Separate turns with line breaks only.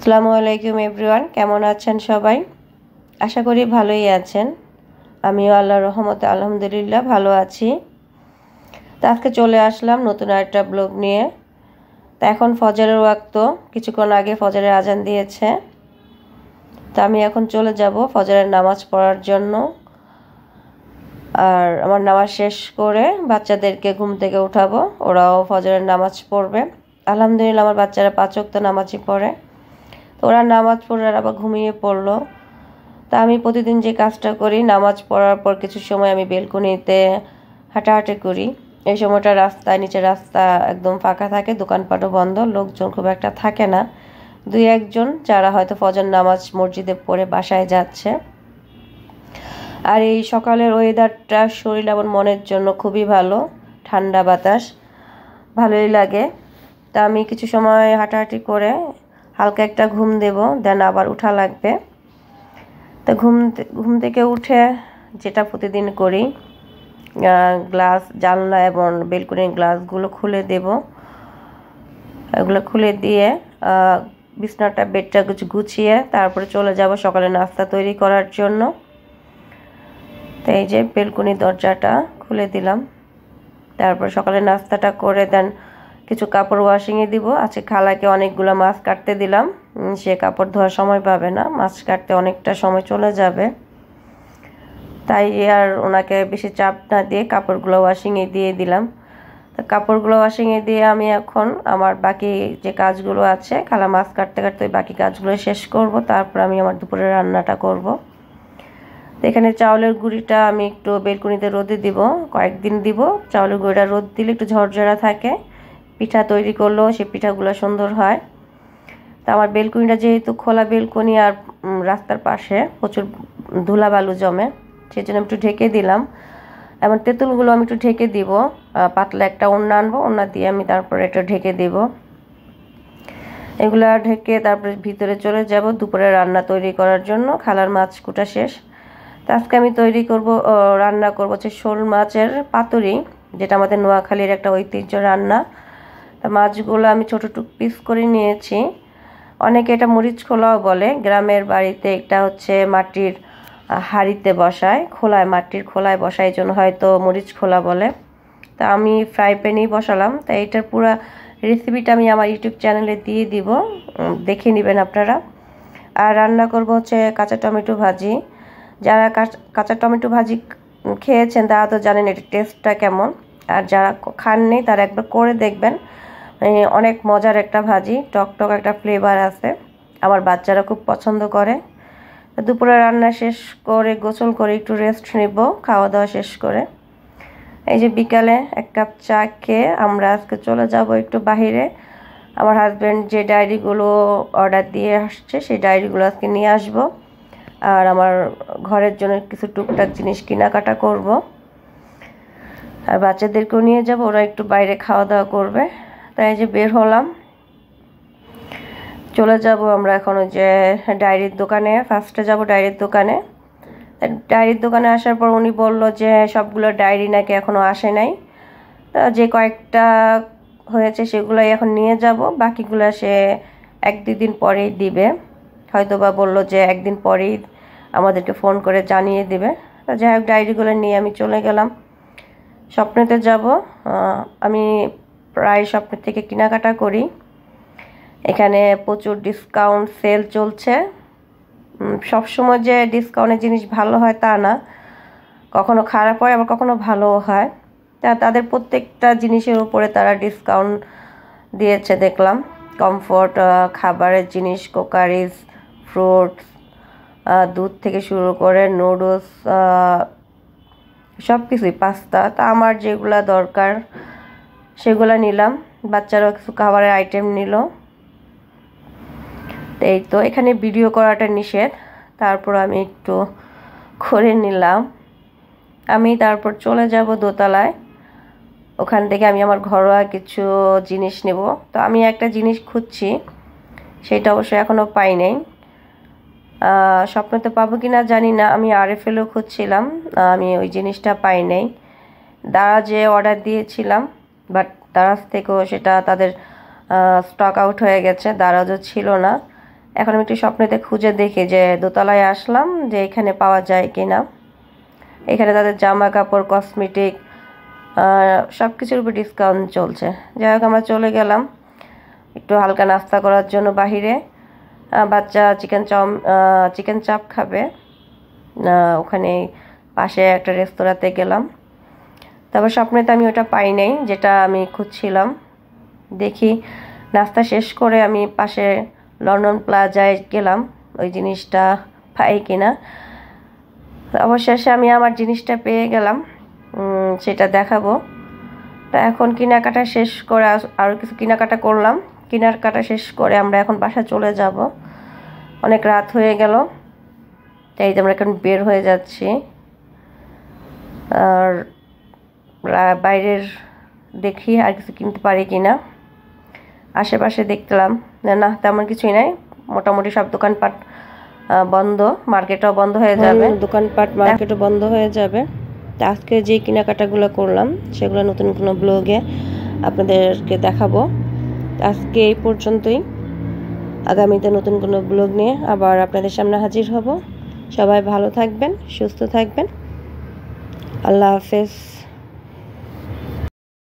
আসসালামু আলাইকুম এভরিওয়ান, কেমন আছেন সবাই? আশা করি ভালোই আছেন। আমিও আল্লাহর রহমতে আলহামদুলিল্লাহ ভালো আছি। তো আজকে চলে আসলাম নতুন একটা ব্লগ নিয়ে। তো এখন ফজরের ওয়াক্ত, কিছুক্ষণ আগে ফজরের আজান দিয়েছে। তো আমি এখন চলে যাব ফজরের নামাজ পড়ার জন্য। আর আমার নামাজ শেষ করে বাচ্চাদেরকে ঘুম থেকে উঠাবো, ওরাও ফজরের নামাজ পড়বে। আলহামদুলিল্লাহ আমার বাচ্চারা 5 ওয়াক্ত নামাজই পড়ে। তো ওরা নামাজ পড়ে আর আবার ঘুমিয়ে পড়লো। তা আমি প্রতিদিন যে কাজটা করি, নামাজ পড়ার পর কিছু সময় আমি বেলকনিতে হাঁটাহাঁটি করি। এই সময়টা রাস্তায়, নিচে রাস্তা একদম ফাঁকা থাকে, দোকানপাটও বন্ধ, লোকজন খুব একটা থাকে না। 2-1 জন যারা হয়তো ফজর নামাজ মসজিদে পড়ে বাসায় যাচ্ছে। আর এই সকালের ওয়েদারটা শরীর এবং মনের জন্য খুবই ভালো, ঠান্ডা বাতাস, ভালোই লাগে। তা আমি কিছু সময় হাঁটাহাঁটি করে হালকা একটা ঘুম দেব, দেন আবার উঠা লাগবে। তো ঘুম থেকে উঠে যেটা প্রতিদিন করি, গ্লাস, জানলা এবং বেলকনির গ্লাসগুলো খুলে দেব। এগুলো খুলে দিয়ে বিছনাটা, বেডটা গুছিয়ে তারপরে চলে যাব সকালে নাস্তা তৈরি করার জন্য। তো এই যে বেলকনির দরজাটা খুলে দিলাম। তারপর সকালে নাস্তাটা করে দেন কিছু কাপড় ওয়াশিংয়ে দিব। আজকে খালাকে অনেকগুলো মাছ কাটতে দিলাম, সে কাপড় ধোয়ার সময় পাবে না, মাছ কাটতে অনেকটা সময় চলে যাবে। তাই আর ওনাকে বেশি চাপ না দিয়ে কাপড়গুলো ওয়াশিংয়ে দিয়ে দিলাম। তো কাপড়গুলো ওয়াশিংয়ে দিয়ে আমি এখন আমার বাকি যে কাজগুলো আছে, খালা মাছ কাটতে কাটতে বাকি কাজগুলো শেষ করব, তারপর আমি আমার দুপুরের রান্নাটা করব। তো এখানে চাউলের গুঁড়িটা আমি একটু বেলকনিতে রোদে দিব, কয়েকদিন দিব। চাউলের গুঁড়িটা রোদ দিলে একটু ঝরঝরা থাকে, পিঠা তৈরি করলেও সেই পিঠাগুলো সুন্দর হয়। তা আমার বেলকনিটা যেহেতু খোলা বেলকনি আর রাস্তার পাশে প্রচুর ধুলাবালু জমে, সেই জন্য আমি একটু ঢেকে দিলাম। এমন তেঁতুলগুলো আমি একটু ঢেকে দিব, পাতলা একটা ওড়না আনবো, ওড়না দিয়ে আমি তারপরে একটু ঢেকে দিব। এগুলা ঢেকে তারপরে ভিতরে চলে যাব দুপুরে রান্না তৈরি করার জন্য। খালার মাছ কুটা শেষ। তো আজকে আমি রান্না করবো হচ্ছে শোল মাছের পাতুরি, যেটা আমাদের নোয়াখালীর একটা ঐতিহ্য রান্না। তা মাছগুলো আমি ছোটো টুক পিস করে নিয়েছি। অনেকে এটা মরিচ খোলাও বলে, গ্রামের বাড়িতে এটা হচ্ছে মাটির হাঁড়িতে বসায়, খোলায়, মাটির খোলায় বসায়, এই জন্য হয়তো মরিচ খোলা বলে। তা আমি ফ্রাই প্যানেই বসালাম। তাই এটার পুরো রেসিপিটা আমি আমার ইউটিউব চ্যানেলে দিয়ে দিব, দেখে নেবেন আপনারা। আর রান্না করব হচ্ছে কাঁচা টমেটো ভাজি। যারা কাঁচা টমেটো ভাজি খেয়েছেন তারা তো জানেন এটার টেস্টটা কেমন, আর যারা খাননি তারা একবার করে দেখবেন। অনেক মজার একটা ভাজি, টক একটা ফ্লেভার আছে, আমার বাচ্চারা খুব পছন্দ করে। দুপুরে রান্না শেষ করে গোসল করে একটু রেস্ট নেব, খাওয়া দাওয়া শেষ করে। এই যে বিকালে 1 কাপ চা খেয়ে আমরা আজকে চলে যাব একটু বাহিরে। আমার হাজব্যান্ড যে ডায়েরিগুলো অর্ডার দিয়ে আসছে, সেই ডায়েরিগুলো আজকে নিয়ে আসবো। আর আমার ঘরের জন্য কিছু টুকটাক জিনিস কেনাকাটা করব। আর বাচ্চাদেরকেও নিয়ে যাব, ওরা একটু বাইরে খাওয়া দাওয়া করবে। তাই যে বের হলাম, চলে যাব আমরা এখন ওই যে ডায়েরির দোকানে। ফার্স্টে যাব ডায়েরির দোকানে। ডায়েরির দোকানে আসার পর উনি বলল যে সবগুলো ডায়েরি নাকি এখনও আসে নাই, যে কয়েকটা হয়েছে সেগুলোই এখন নিয়ে যাব, বাকিগুলো সে 1-2 দিন পরেই দিবে। হয়তো বা বললো যে 1 দিন পরেই আমাদেরকে ফোন করে জানিয়ে দিবে। যাই হোক, ডায়েরিগুলো নিয়ে আমি চলে গেলাম। স্বপ্নেতে যাব। আমি প্রায় স্বপ্নের থেকে কেনাকাটা করি। এখানে প্রচুর ডিসকাউন্ট সেল চলছে। সবসময় যে ডিসকাউন্টের জিনিস ভালো হয় তা না, কখনো খারাপ হয় আবার কখনো ভালোও হয়। তাদের প্রত্যেকটা জিনিসের উপরে তারা ডিসকাউন্ট দিয়েছে দেখলাম। কমফোর্ট, খাবারের জিনিস, কোকারিজ, ফ্রুটস, দুধ থেকে শুরু করে নুডলস, সব কিছুই, পাস্তা। তা আমার যেগুলা দরকার সেগুলো নিলাম, বাচ্চারাও কিছু খাবারের আইটেম নিল। এই তো এখানে ভিডিও করাটা নিষেধ, তারপর আমি একটু করে নিলাম। আমি তারপর চলে যাব দোতলায়, ওখান থেকে আমি আমার ঘরোয়া কিছু জিনিস নেব। তো আমি একটা জিনিস খুঁজছি, সেটা অবশ্য এখনও পাই নাই। স্বপ্নতে পাবো কি না জানি না, আমি আরএফএলও খুঁজছিলাম, আমি ওই জিনিসটা পাই নাই। দারাজে অর্ডার দিয়েছিলাম, বাট দারাজ থেকেও সেটা তাদের স্টক আউট হয়ে গেছে, দারাজও ছিল না। এখন আমি একটু স্বপ্নেতে খুঁজে দেখি যে দোতলায় আসলাম যে এখানে পাওয়া যায় কিনা। এখানে তাদের জামা কাপড়, কসমেটিক সব কিছুর উপর ডিসকাউন্ট চলছে। যাই হোক আমরা চলে গেলাম একটু হালকা নাস্তা করার জন্য বাহিরে। বাচ্চা চিকেন চাপ খাবে, ওখানে পাশে একটা রেস্তোরাঁতে গেলাম। তারপর স্বপ্নেতে আমি ওটা পাই নাই যেটা আমি খুঁজছিলাম। দেখি নাস্তা শেষ করে আমি পাশে লন্ডন প্লাজায় গেলাম ওই জিনিসটা পাই কিনা। অবশেষে আমি আমার জিনিসটা পেয়ে গেলাম, সেটা দেখাবো। তা এখন কেনাকাটা শেষ করে আরও কিছু কেনাকাটা করলাম। কেনাকাটা শেষ করে আমরা এখন বাসা চলে যাব। অনেক রাত হয়ে গেল, তাই আমরা এখন বের হয়ে যাচ্ছি। আর বাইরের দেখি আর কিছু কিনতে পারি কিনা। আশেপাশে দেখলাম না তেমন কিছুই নাই, মোটামুটি সব দোকানপাট বন্ধ, মার্কেটও বন্ধ হয়ে যাবে, দোকানপাট মার্কেটও বন্ধ হয়ে যাবে। আজকে যে কেনাকাটাগুলো করলাম সেগুলো নতুন কোনো ব্লগে আপনাদেরকে দেখাবো। আজকে এই পর্যন্তই, আগামীতে নতুন কোনো ব্লগ নিয়ে আবার আপনাদের সামনে হাজির হব। সবাই ভালো থাকবেন, সুস্থ থাকবেন। আল্লাহ হাফেজ।